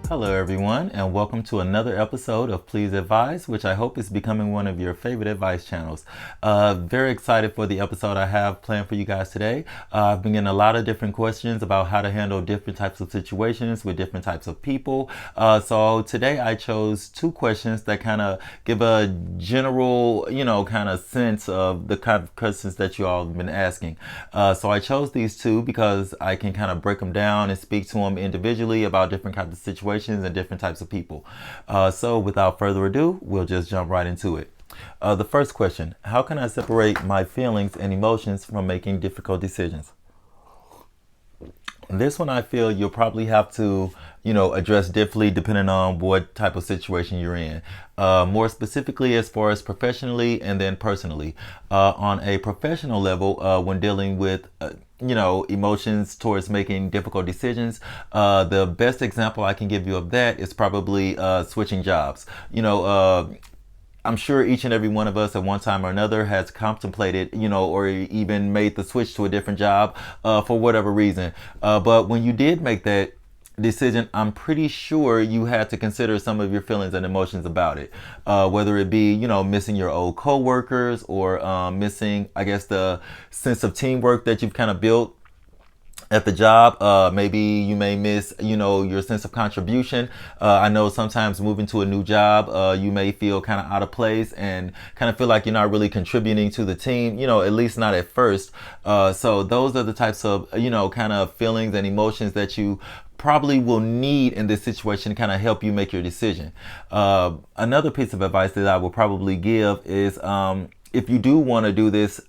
Hello, everyone, and welcome to another episode of Please Advise, which I hope is becoming one of your favorite advice channels. Very excited for the episode I have planned for you guys today. I've been getting a lot of different questions about how to handle different types of situations with different types of people. So today I chose two questions that kind of give a general, kind of sense of the kind of questions that you all have been asking. So I chose these two because I can kind of break them down and speak to them individually about different kinds of situations and different types of people. So without further ado, we'll just jump right into it. The first question: how can I separate my feelings and emotions from making difficult decisions? This one I feel you'll probably have to, address differently depending on what type of situation you're in. More specifically, as far as professionally and then personally. On a professional level, when dealing with, emotions towards making difficult decisions, the best example I can give you of that is probably switching jobs. I'm sure each and every one of us at one time or another has contemplated, or even made the switch to a different job for whatever reason. But when you did make that decision, I'm pretty sure you had to consider some of your feelings and emotions about it. Whether it be, missing your old coworkers or missing, I guess, the sense of teamwork that you've kind of built at the job. Maybe you may miss, your sense of contribution. I know sometimes moving to a new job, you may feel kind of out of place and kind of feel like you're not really contributing to the team, at least not at first. So those are the types of, kind of feelings and emotions that you probably will need in this situation to kind of help you make your decision. Another piece of advice that I will probably give is, if you do want to do this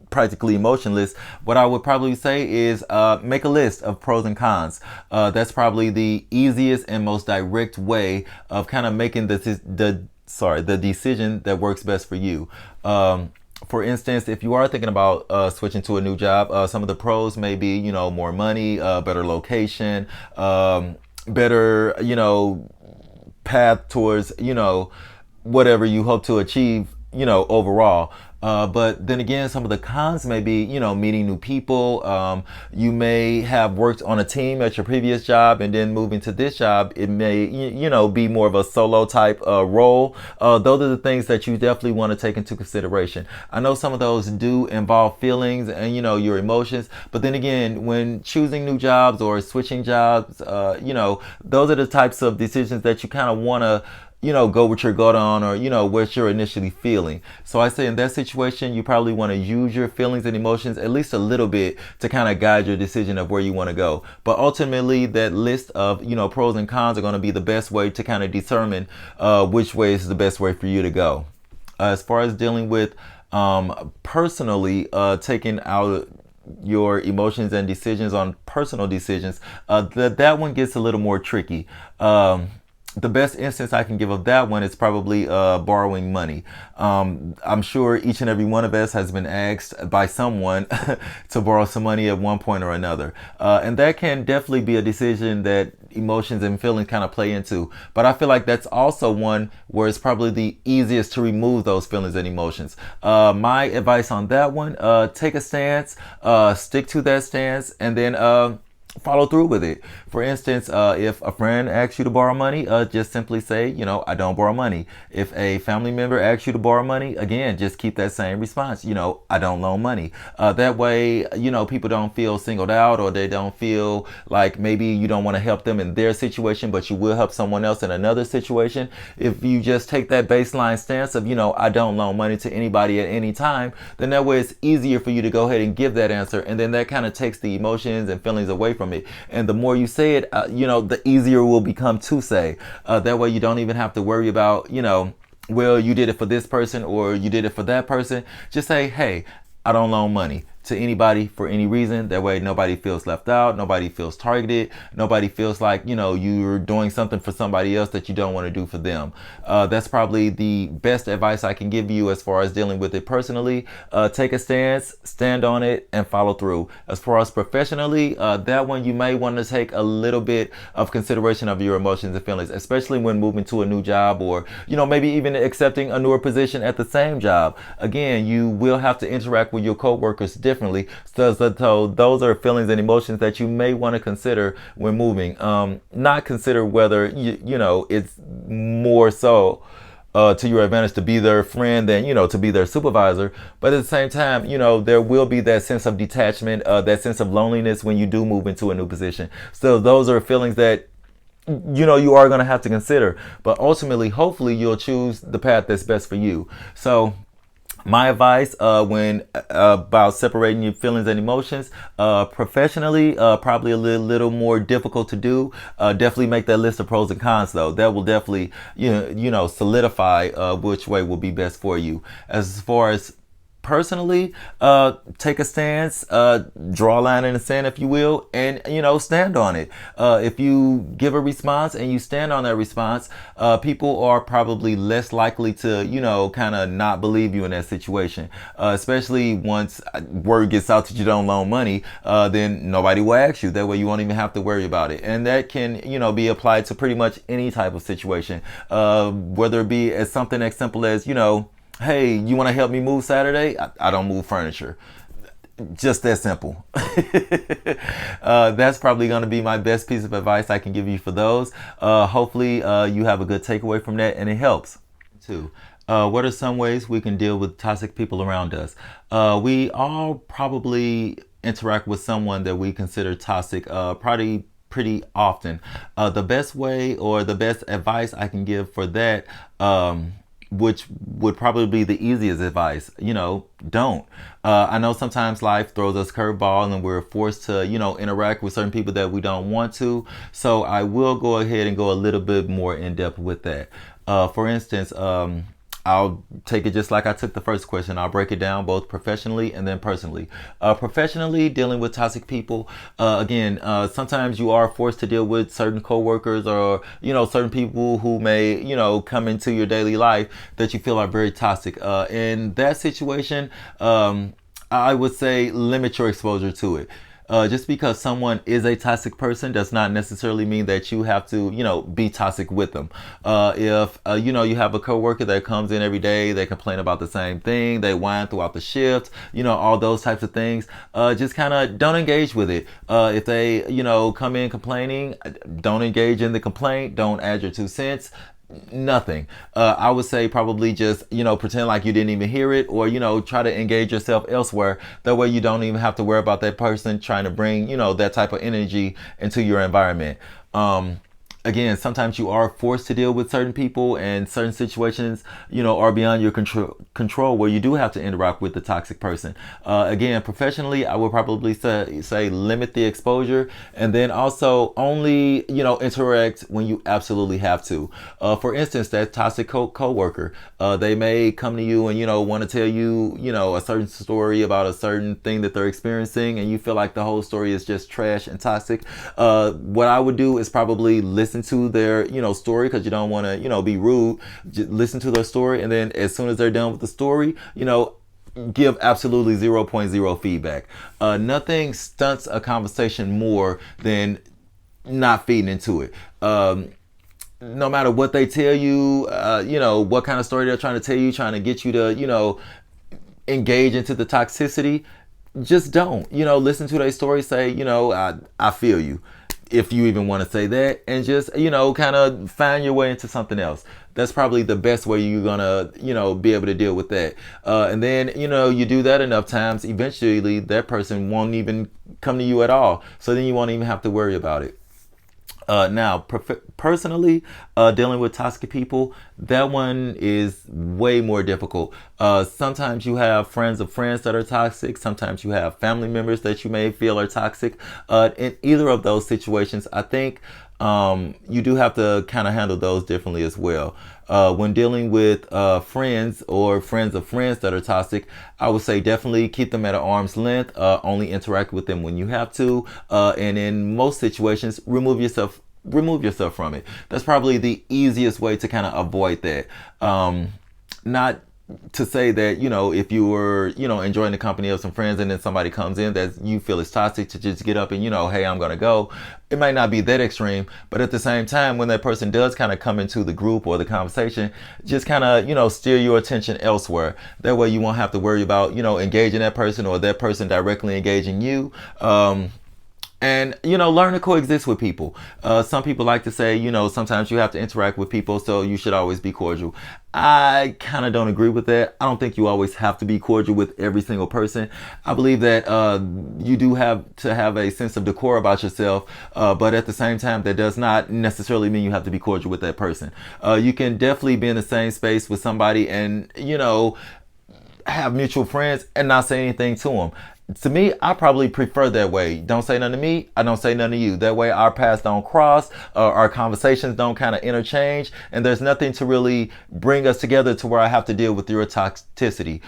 practically emotionless, what I would probably say is make a list of pros and cons. That's probably the easiest and most direct way of kind of making the decision that works best for you. For instance, if you are thinking about switching to a new job, some of the pros may be, more money, better location, better, path towards, whatever you hope to achieve, overall. But then again, some of the cons may be, meeting new people. You may have worked on a team at your previous job, and then moving to this job, it may, be more of a solo type role. Those are the things that you definitely want to take into consideration. I know some of those do involve feelings and, your emotions. But then again, when choosing new jobs or switching jobs, those are the types of decisions that you kind of want to go with your gut on, or, what you're initially feeling. So I say in that situation, you probably want to use your feelings and emotions at least a little bit to kind of guide your decision of where you want to go. But ultimately, that list of, pros and cons are going to be the best way to kind of determine which way is the best way for you to go. As far as dealing with personally taking out your emotions and decisions on personal decisions, that one gets a little more tricky. The best instance I can give of that one is probably borrowing money. I'm sure each and every one of us has been asked by someone to borrow some money at one point or another. And that can definitely be a decision that emotions and feelings kind of play into. But I feel like that's also one where it's probably the easiest to remove those feelings and emotions. My advice on that one, take a stance, stick to that stance, and then follow through with it. For instance, if a friend asks you to borrow money, just simply say, I don't borrow money. If a family member asks you to borrow money, again, just keep that same response. I don't loan money. That way, people don't feel singled out, or they don't feel like maybe you don't want to help them in their situation, but you will help someone else in another situation. If you just take that baseline stance of, I don't loan money to anybody at any time, then that way it's easier for you to go ahead and give that answer. And then that kind of takes the emotions and feelings away from it. And the more you say it, the easier it will become to say. That way you don't even have to worry about, well, you did it for this person or you did it for that person. Just say, hey, I don't loan money to anybody for any reason. That way nobody feels left out, nobody feels targeted, nobody feels like, you're doing something for somebody else that you don't want to do for them. That's probably the best advice I can give you as far as dealing with it personally. Take a stance, stand on it, and follow through. As far as professionally, that one you may want to take a little bit of consideration of your emotions and feelings, especially when moving to a new job, or, maybe even accepting a newer position at the same job. Again, you will have to interact with your coworkers differently differently. So those are feelings and emotions that you may want to consider when moving. Not consider whether it's more so to your advantage to be their friend than to be their supervisor. But at the same time, there will be that sense of detachment, that sense of loneliness when you do move into a new position. So those are feelings that you are going to have to consider. But ultimately, hopefully, you'll choose the path that's best for you. So my advice when about separating your feelings and emotions professionally, probably a little more difficult to do. Definitely make that list of pros and cons, though. That will definitely solidify which way will be best for you. As far as personally, take a stance, draw a line in the sand, if you will, and stand on it. If you give a response and you stand on that response, people are probably less likely to kind of not believe you in that situation, especially once word gets out that you don't loan money. Then nobody will ask you. That way you won't even have to worry about it, and that can be applied to pretty much any type of situation, whether it be as something as simple as hey, you want to help me move Saturday? I don't move furniture. Just that simple. That's probably going to be my best piece of advice I can give you for those. Hopefully, you have a good takeaway from that and it helps too. What are some ways we can deal with toxic people around us? We all probably interact with someone that we consider toxic, probably pretty often. The best way or the best advice I can give for that, which would probably be the easiest advice, don't. I know sometimes life throws us curveball and we're forced to, interact with certain people that we don't want to. So I will go ahead and go a little bit more in depth with that. For instance, I'll take it just like I took the first question. I'll break it down both professionally and then personally. Professionally, dealing with toxic people. Again, sometimes you are forced to deal with certain coworkers or, certain people who may, come into your daily life that you feel are very toxic. In that situation, I would say limit your exposure to it. Just because someone is a toxic person does not necessarily mean that you have to, be toxic with them. If, you have a coworker that comes in every day, they complain about the same thing, they whine throughout the shift, all those types of things, just kind of don't engage with it. If they, come in complaining, don't engage in the complaint, don't add your 2 cents. Nothing. I would say probably just, pretend like you didn't even hear it, or, try to engage yourself elsewhere. That way you don't even have to worry about that person trying to bring, that type of energy into your environment. Again, sometimes you are forced to deal with certain people and certain situations, are beyond your control where you do have to interact with the toxic person. Again, professionally, I would probably say limit the exposure, and then also only, interact when you absolutely have to. For instance, that toxic coworker, they may come to you and, want to tell you, a certain story about a certain thing that they're experiencing, and you feel like the whole story is just trash and toxic. What I would do is probably listen to their story, because you don't want to be rude. Just listen to their story, and then as soon as they're done with the story, give absolutely 0.0 feedback. Nothing stunts a conversation more than not feeding into it. No matter what they tell you, what kind of story they're trying to tell you, trying to get you to engage into the toxicity, just don't listen to their story. Say I feel you, if you even want to say that, and just kind of find your way into something else. That's probably the best way you're gonna be able to deal with that. And then you do that enough times, eventually that person won't even come to you at all, so then you won't even have to worry about it. Now, personally, dealing with toxic people, that one is way more difficult. Sometimes you have friends of friends that are toxic. Sometimes you have family members that you may feel are toxic. In either of those situations, I think you do have to kind of handle those differently as well. When dealing with friends or friends of friends that are toxic, I would say definitely keep them at an arm's length. Only interact with them when you have to, and in most situations, remove yourself from it. That's probably the easiest way to kind of avoid that. Not to say that, if you were, enjoying the company of some friends and then somebody comes in that you feel is toxic, to just get up and, hey, I'm going to go. It might not be that extreme, but at the same time, when that person does kind of come into the group or the conversation, just kind of, steer your attention elsewhere. That way you won't have to worry about, engaging that person or that person directly engaging you. And, learn to coexist with people. Some people like to say, sometimes you have to interact with people, so you should always be cordial. I kind of don't agree with that. I don't think you always have to be cordial with every single person. I believe that you do have to have a sense of decor about yourself, but at the same time, that does not necessarily mean you have to be cordial with that person. You can definitely be in the same space with somebody and, have mutual friends and not say anything to them. To me, I probably prefer that way. Don't say nothing to me, I don't say nothing to you. That way our paths don't cross, our conversations don't kind of interchange, and there's nothing to really bring us together to where I have to deal with your toxicity.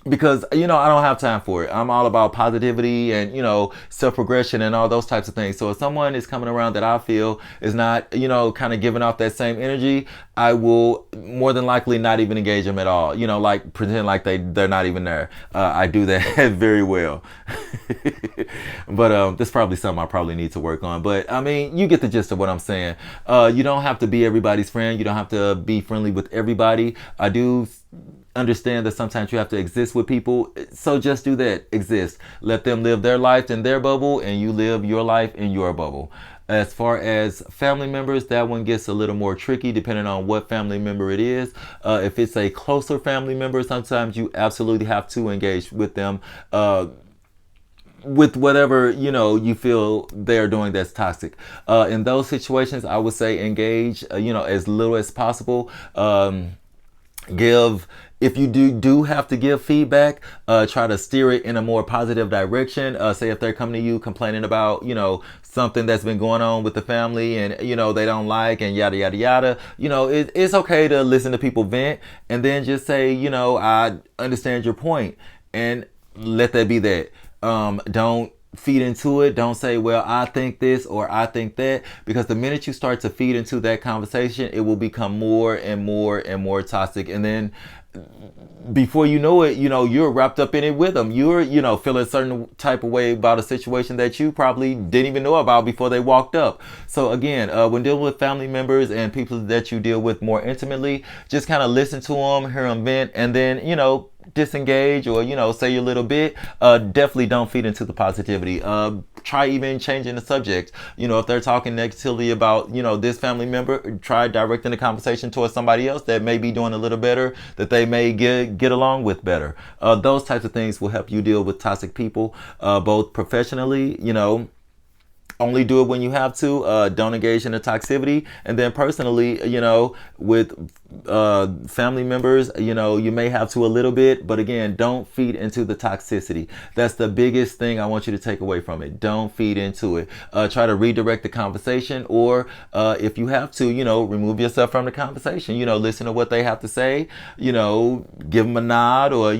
Because I don't have time for it. I'm all about positivity and self-progression and all those types of things. So if someone is coming around that I feel is not kind of giving off that same energy, I will more than likely not even engage them at all. Like pretend like they're not even there. I do that very well. But this is probably something I probably need to work on. But I mean, you get the gist of what I'm saying. You don't have to be everybody's friend. You don't have to be friendly with everybody. I do understand that sometimes you have to exist with people, so just do that. Exist, let them live their life in their bubble and you live your life in your bubble. As far as family members, that one gets a little more tricky depending on what family member it is. If it's a closer family member, sometimes you absolutely have to engage with them with whatever you feel they're doing that's toxic. In those situations, I would say engage as little as possible. If you do have to give feedback, try to steer it in a more positive direction. Say if they're coming to you complaining about something that's been going on with the family and they don't like and yada yada yada, it's okay to listen to people vent and then just say I understand your point and let that be that. Don't feed into it. Don't say, well, I think this or I think that, because the minute you start to feed into that conversation, it will become more and more and more toxic. And then before you know it, you're wrapped up in it with them. You're, feeling a certain type of way about a situation that you probably didn't even know about before they walked up. So again, when dealing with family members and people that you deal with more intimately, just kind of listen to them, hear them vent, and then, disengage or say your little bit. Definitely don't feed into the positivity. Try even changing the subject. If they're talking negatively about this family member, try directing the conversation towards somebody else that may be doing a little better, that they may get along with better. Those types of things will help you deal with toxic people, both professionally, only do it when you have to. Don't engage in the toxicity. And then personally, with family members, you may have to a little bit, but again, don't feed into the toxicity. That's the biggest thing I want you to take away from it. Don't feed into it. Try to redirect the conversation, or if you have to, remove yourself from the conversation. Listen to what they have to say. Give them a nod, or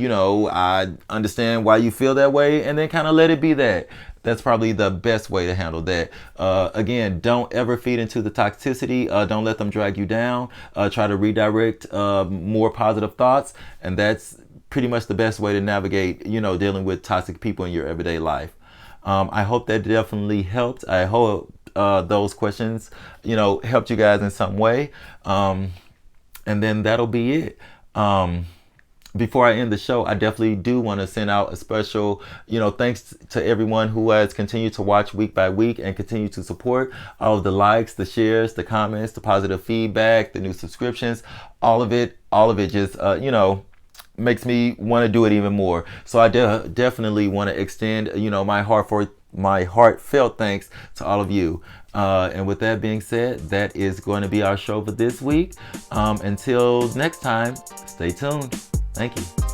I understand why you feel that way, and then kind of let it be that. That's probably the best way to handle that. Again, don't ever feed into the toxicity. Don't let them drag you down. Try to redirect more positive thoughts. And that's pretty much the best way to navigate, dealing with toxic people in your everyday life. I hope that definitely helped. I hope those questions, helped you guys in some way. And then that'll be it. Before I end the show, I definitely do want to send out a special, thanks to everyone who has continued to watch week by week and continue to support. All of the likes, the shares, the comments, the positive feedback, the new subscriptions, all of it just, makes me want to do it even more. So I definitely want to extend, my heartfelt thanks to all of you. And with that being said, that is going to be our show for this week. Until next time, stay tuned. Thank you.